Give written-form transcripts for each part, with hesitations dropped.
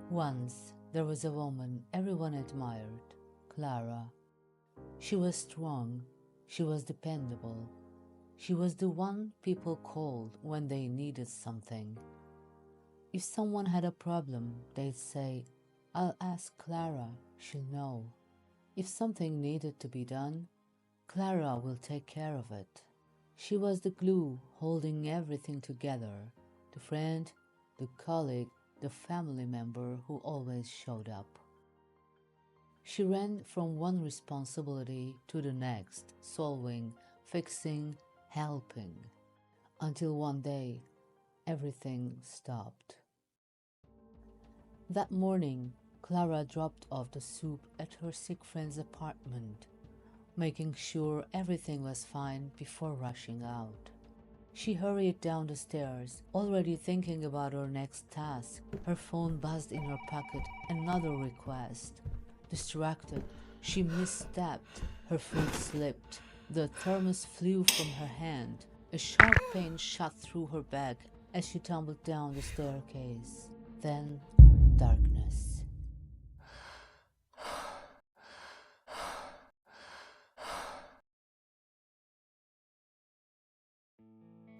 Once there was a woman everyone admired, Clara. She was strong, she was dependable, she was the one people called when they needed something. If someone had a problem, they'd say, "I'll ask Clara, she'll know." If something needed to be done, Clara will take care of it. She was the glue holding everything together, the friend, the colleague, the family member who always showed up. She ran from one responsibility to the next, solving, fixing, helping, until one day everything stopped. That morning, Clara dropped off the soup at her sick friend's apartment, making sure everything was fine before rushing out. She hurried down the stairs, already thinking about her next task. Her phone buzzed in her pocket, another request. Distracted, she misstepped. Her foot slipped. The thermos flew from her hand. A sharp pain shot through her back as she tumbled down the staircase. Then, darkness.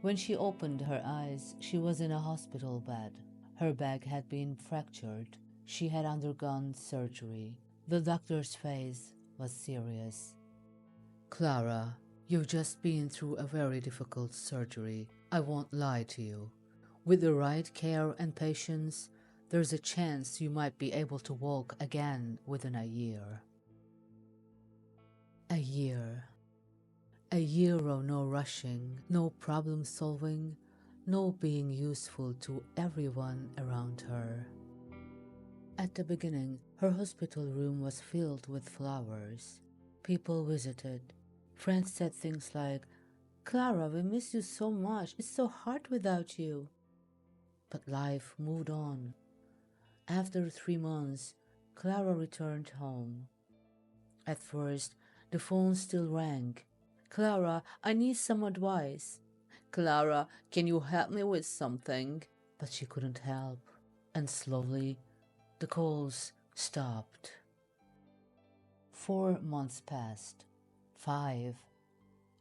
When she opened her eyes, she was in a hospital bed. Her back had been fractured. She had undergone surgery. The doctor's face was serious. "Clara, you've just been through a very difficult surgery. I won't lie to you. With the right care and patience, there's a chance you might be able to walk again within a year." A year. A year of no rushing, no problem solving, no being useful to everyone around her. At the beginning, her hospital room was filled with flowers. People visited. Friends said things like, "Clara, we miss you so much. It's so hard without you." But life moved on. After 3 months, Clara returned home. At first, the phone still rang. "Clara, I need some advice." "Clara, can you help me with something?" But she couldn't help. And slowly, the calls stopped. 4 months passed. 5.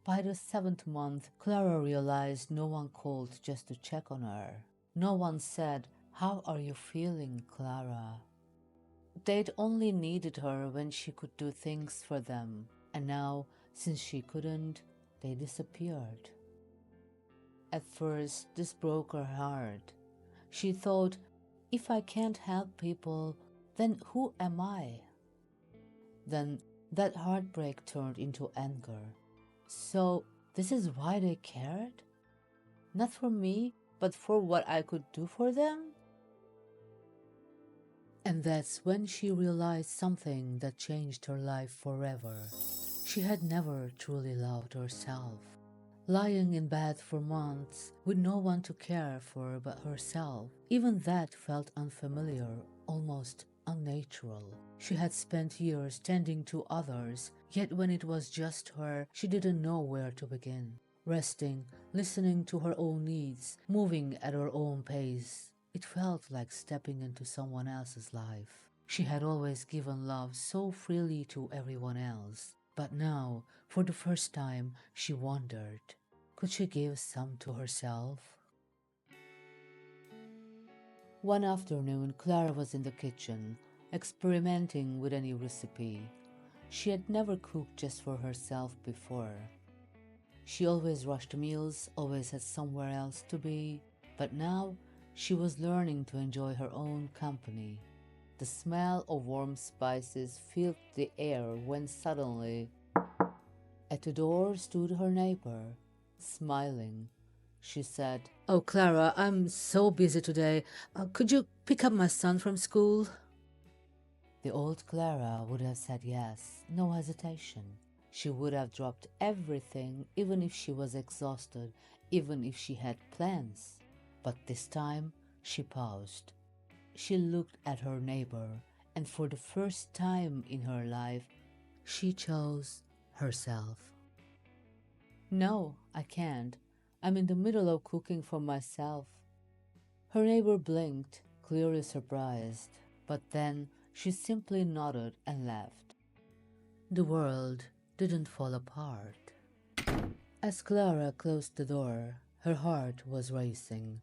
By the 7th month, Clara realized no one called just to check on her. No one said, "How are you feeling, Clara?" They'd only needed her when she could do things for them. And now, since she couldn't, they disappeared. At first, this broke her heart. She thought, if I can't help people, then who am I? Then that heartbreak turned into anger. So, this is why they cared? Not for me, but for what I could do for them? And that's when she realized something that changed her life forever. She had never truly loved herself. Lying in bed for months with no one to care for but herself, even that felt unfamiliar, almost unnatural. She had spent years tending to others, yet when it was just her, she didn't know where to begin. Resting, listening to her own needs, moving at her own pace. It felt like stepping into someone else's life. She had always given love so freely to everyone else. But now, for the first time, she wondered, could she give some to herself? One afternoon, Clara was in the kitchen, experimenting with a new recipe. She had never cooked just for herself before. She always rushed meals, always had somewhere else to be, but now she was learning to enjoy her own company. The smell of warm spices filled the air when suddenly, at the door stood her neighbor, smiling. She said, "Oh, Clara, I'm so busy today. Could you pick up my son from school?" The old Clara would have said yes, no hesitation. She would have dropped everything, even if she was exhausted, even if she had plans. But this time, she paused. She looked at her neighbor, and for the first time in her life, she chose herself. "No, I can't. I'm in the middle of cooking for myself." Her neighbor blinked, clearly surprised. But then she simply nodded and left. The world didn't fall apart. As Clara closed the door, her heart was racing.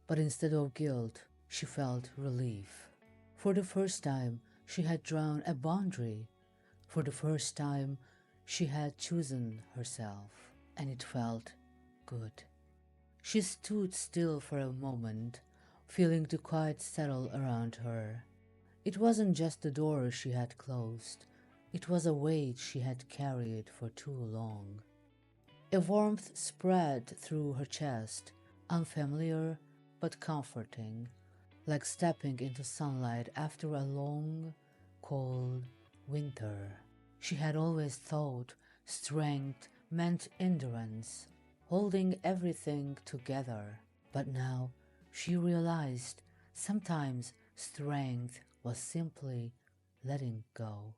But instead of guilt, she felt relief. For the first time, she had drawn a boundary. For the first time, she had chosen herself, and it felt good. She stood still for a moment, feeling the quiet settle around her. It wasn't just the door she had closed, it was a weight she had carried for too long. A warmth spread through her chest, unfamiliar but comforting, like stepping into sunlight after a long, cold winter. She had always thought strength meant endurance, holding everything together. But now she realized sometimes strength was simply letting go.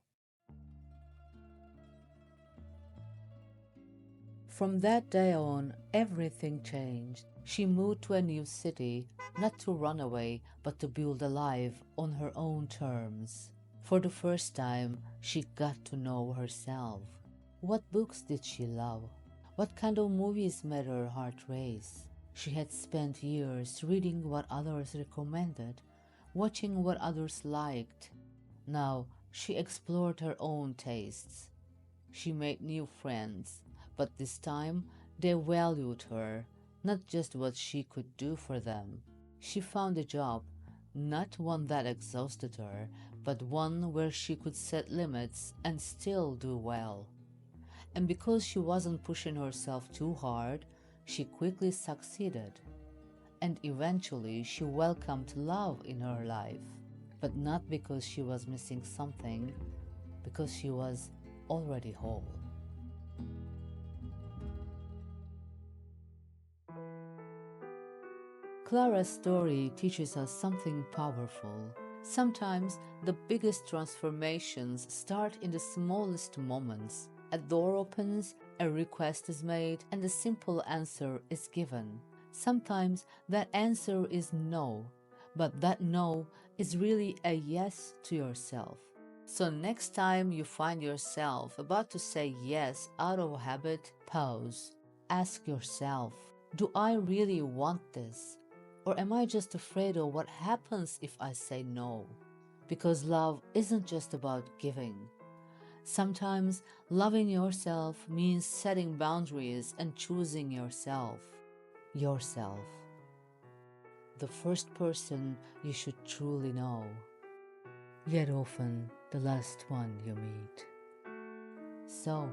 From that day on, everything changed. She moved to a new city, not to run away, but to build a life on her own terms. For the first time, she got to know herself. What books did she love? What kind of movies made her heart race? She had spent years reading what others recommended, watching what others liked. Now she explored her own tastes. She made new friends, but this time they valued her, not just what she could do for them. She found a job, not one that exhausted her, but one where she could set limits and still do well. And because she wasn't pushing herself too hard, she quickly succeeded. And eventually she welcomed love in her life, but not because she was missing something, because she was already whole. Clara's story teaches us something powerful. Sometimes the biggest transformations start in the smallest moments. A door opens, a request is made, and a simple answer is given. Sometimes that answer is no, but that no is really a yes to yourself. So next time you find yourself about to say yes out of habit, pause. Ask yourself, do I really want this? Or am I just afraid of what happens if I say no? Because love isn't just about giving. Sometimes loving yourself means setting boundaries and choosing yourself. Yourself. The first person you should truly know. Yet often the last one you meet. So,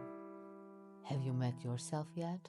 have you met yourself yet?